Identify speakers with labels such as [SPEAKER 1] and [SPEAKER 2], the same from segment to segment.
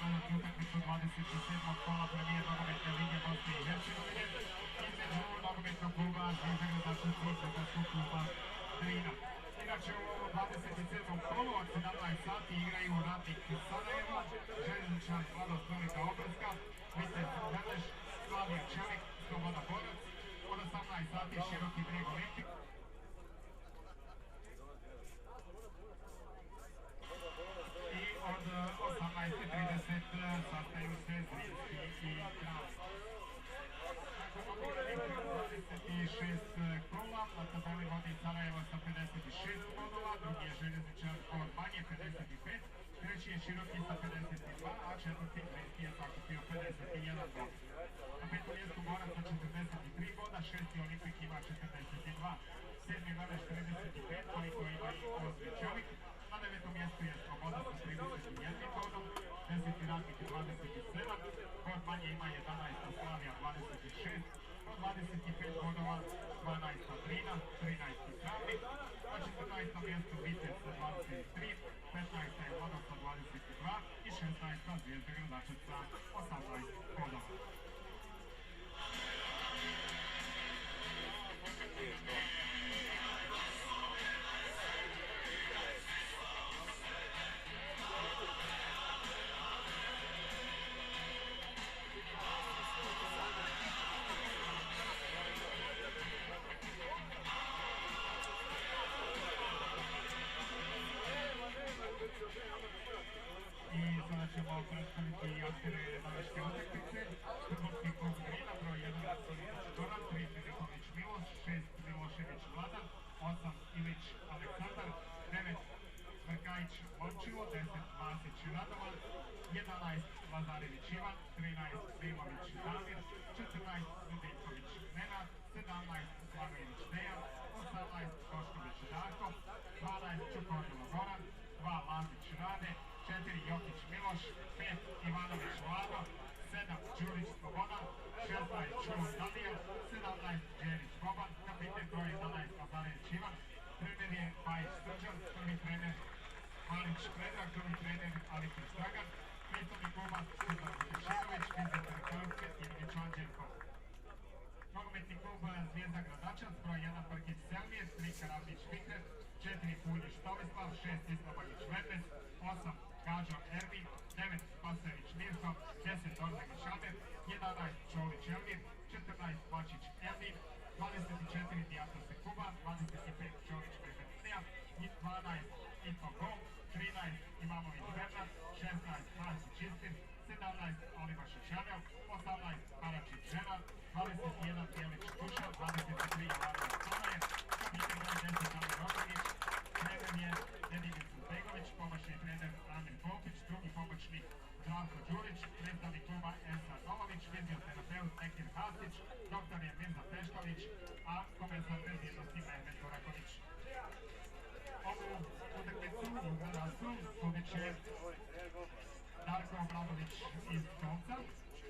[SPEAKER 1] domaću utakmicu 27. kola premijer nogometne lige Bosne i Hercegovine između nogometnog kluba Zvijezda Gradačac i fudbalskog kluba Drina. Inače u ovom 27. kolu od 17 sati igraju Radnik Sarajevo, Željezničar Mladost Velika Obrska, Vitez Veleš, Slavija Čelik, Sloboda Borac, od 18 sati Široki Brijeg Olimpik. I od 18:30 sastaju se Zrinski i Kralj. 26 kola, na tabeli vodi Sarajevo sa 56 bodova, drugi je Željezničar od manje 55, treći je Široki sa 52, a četvrti Zrinski je sakupio 51 bod. Na petom mjestu Borac sa 43 boda, šesti Olimpik ima 42, sedmi Veleš 35, koliko ima i osmi Čelik. Na devetom mjestu je Sloboda sa 31 bodom, 10. Radnik 27, bod manje ima 11. Slavija 26, od 25 bodova 12. Drina, 13. Travnik, na 14. mjestu Vitez sa 23, 15. je Mladost sa 22 i 16. Zvijezda Gradačac sa 18 bodova. I sada ćemo predstaviti aktere današnje utakmice. Fudbalski klub Drina, broj 1 Zoran, 3 Filipović Miloš, 6 Milošević Vladan, 8 Ilić Aleksandar, 9 Smrkajić Momčilo, 10 Vasić Radovan, 11 Lazarević Ivan, 13 Simović Damir, 14 Zudinković Nenad, 17 Slanović Dejan, 18 Košković Darko, 12 Čukorilo Goran, 2 Lazić Rade, 4 Jokić Miloš, 5 Ivanović Vlado, 7 Đurić Slobodan, 16 Čulun Daniel, 17 Đerić Boban, kapiten broj 11 Lazarević Ivan, trener je Bajić Srđan, prvi trener Malić Predrag, drugi trener Alikić Dragan, predstavnik kluba Stefan Vukišinović, fizioterapeutske Irvić Anđelko. Nogometni klub Zvijezda Gradačac, broj 1 Prkić Selmir, 3 Karavnić Fikret, 4 Puljić Tomislav, 6 Islamović Lepes, 8 Gađo Ermin, 9 Spasojević Mirko, 10 Orzegić Amer, 11 Čolić Elmir, 14 Bačić Elmin, 24 Dijatose Kuba, 25 Čolić Preferinija, 12 Ito Gol, 13 Imamović Bernard, 16 Masić Istin, 17 Oliva Šešeljev, 18 Paračić Ženar, 21 Tijelić Tušan, 23 Jovanović Tomajev, kapiten broj 10 Amir Roković, trener je Dedimir Begović, pomoćni trener Amir Kopić, drugi pomoćnik Zdravko Đurić, predstavnik kluba Esa Novović, fizioterapeut Nekir Hasić, doktor je Mirza Pešković, a komesar bezjednosti Mehmet Goraković. Ovu utakmicu u Gradačcu sudit će Darko Obradović iz Čolca,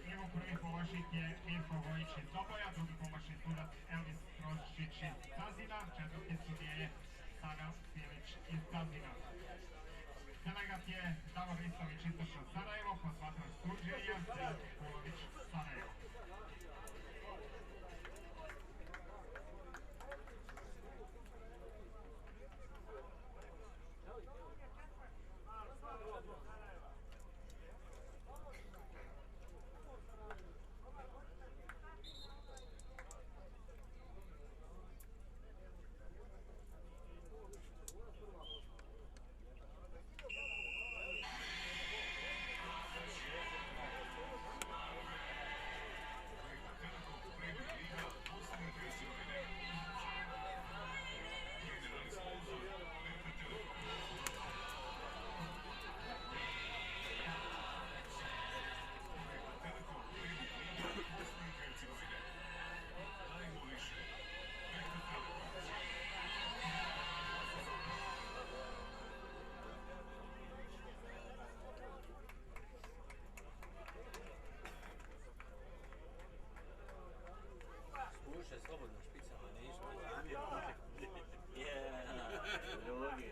[SPEAKER 1] njegov prvi pomoćnik je Mirko Vojić iz Doboja, drugi pomoćnik sudac Elvis Trošić iz Cazina, četvrti sudije je Savel Filić iz Cazina. Delegat je Davor Ristović Istočno Sarajevo, posmatrač Turđerija, Sejad Kulović Sarajevo.
[SPEAKER 2] Slušaj, slobodno špicama, ne išlo zamjerno. Drugi,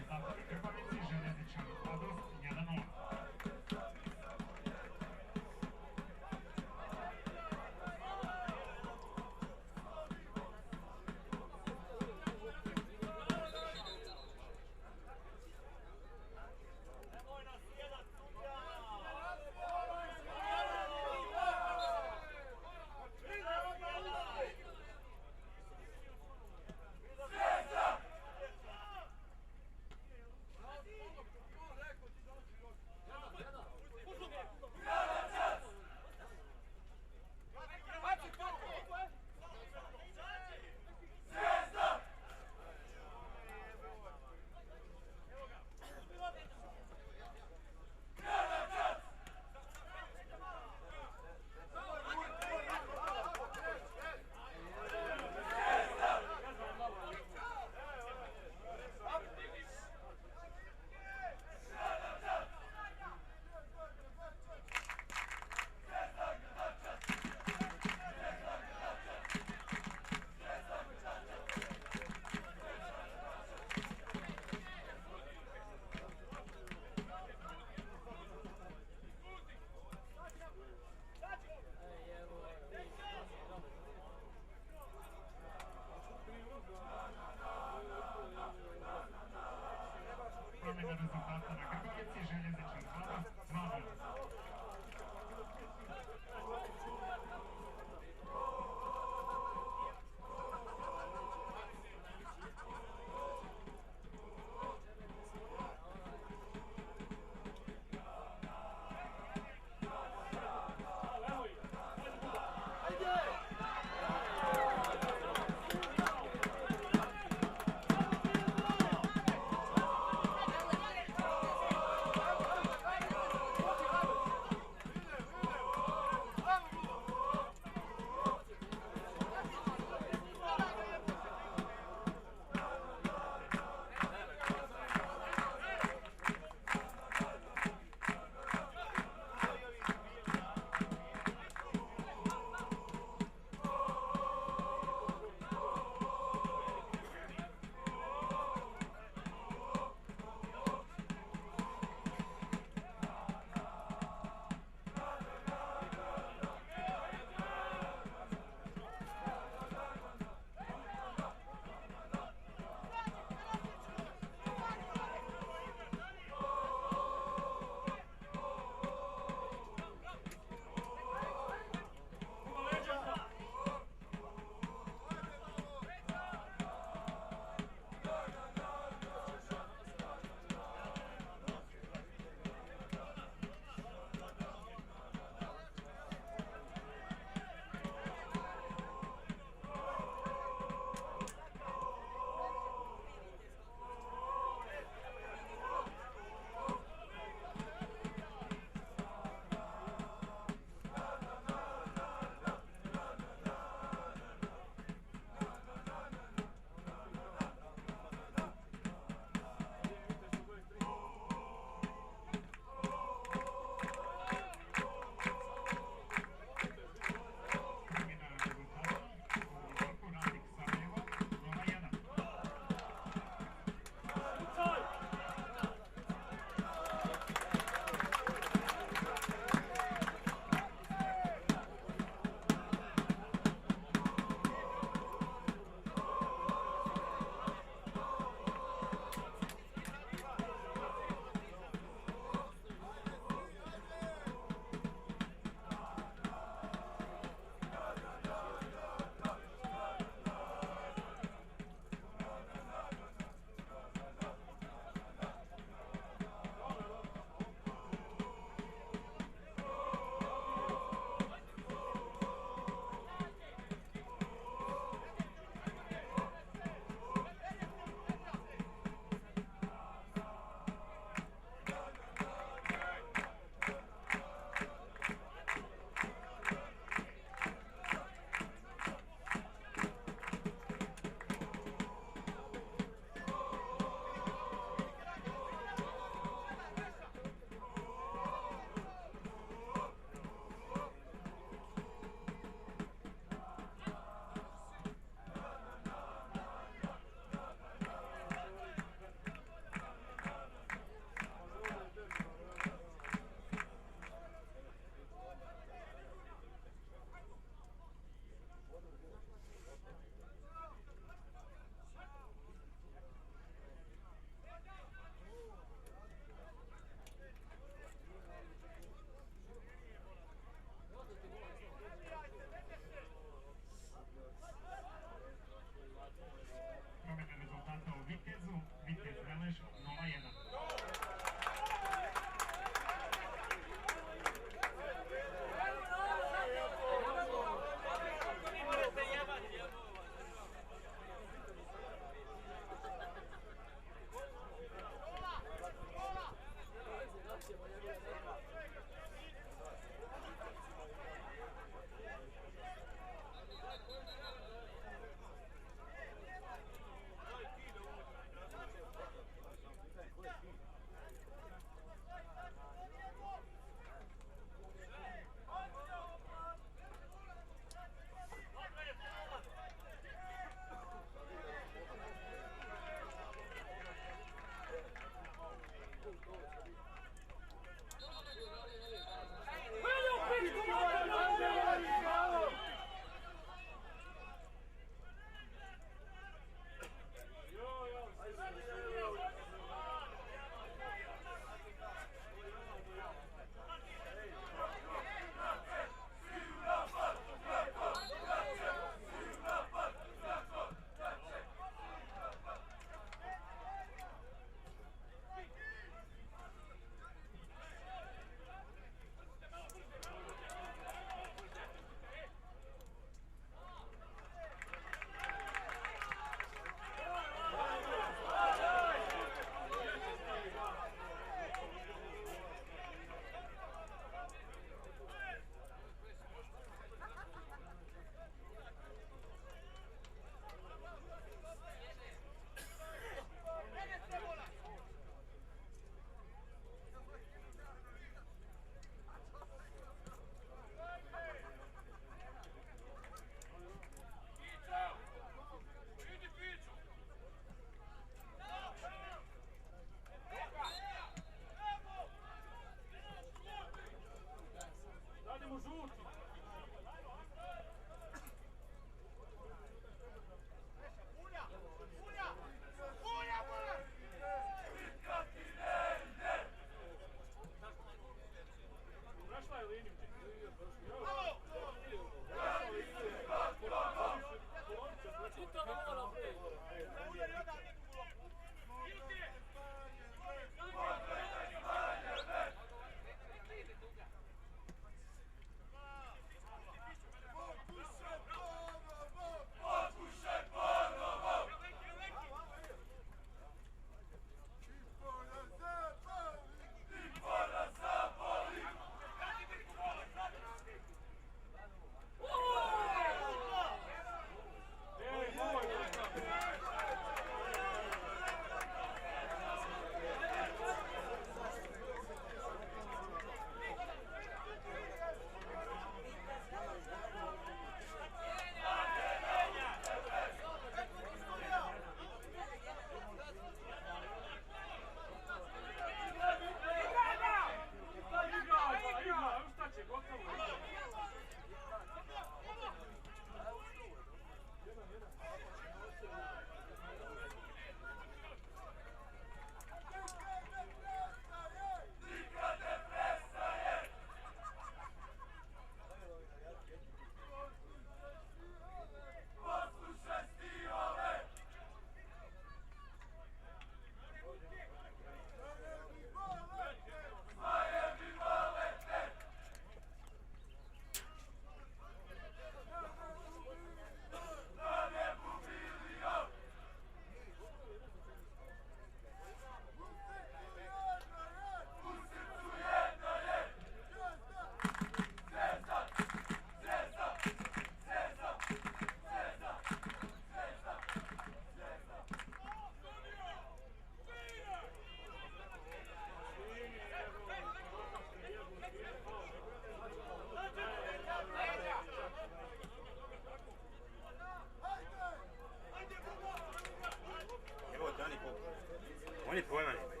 [SPEAKER 3] Oni pojma nemaju.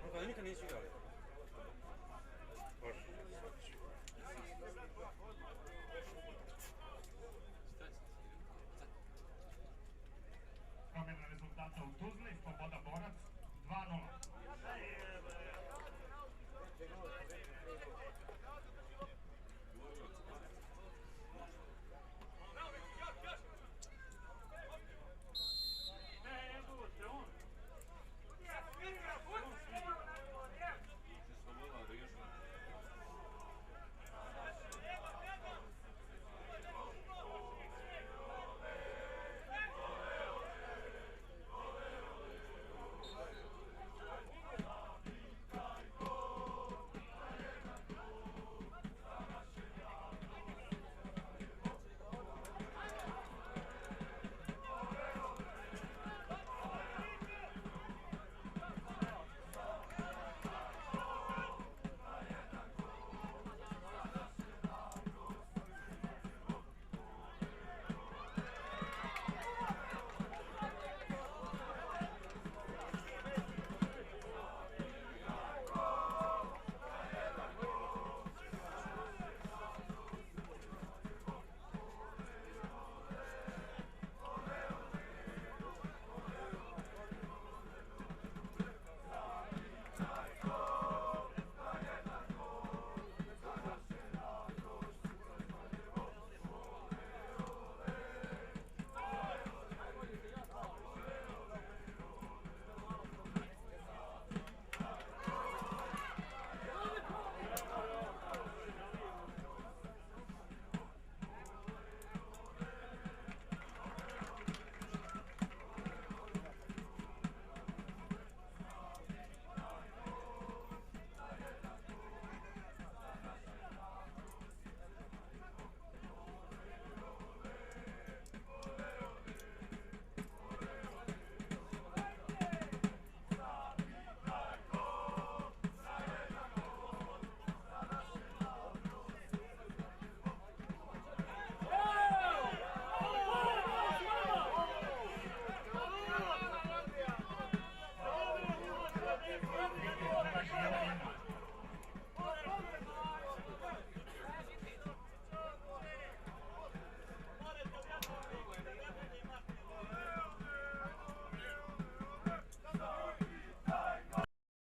[SPEAKER 3] On kao nikad nisu igrali. Bože.
[SPEAKER 1] Promjena rezultata u Tuzli, Sloboda Borac 2:0.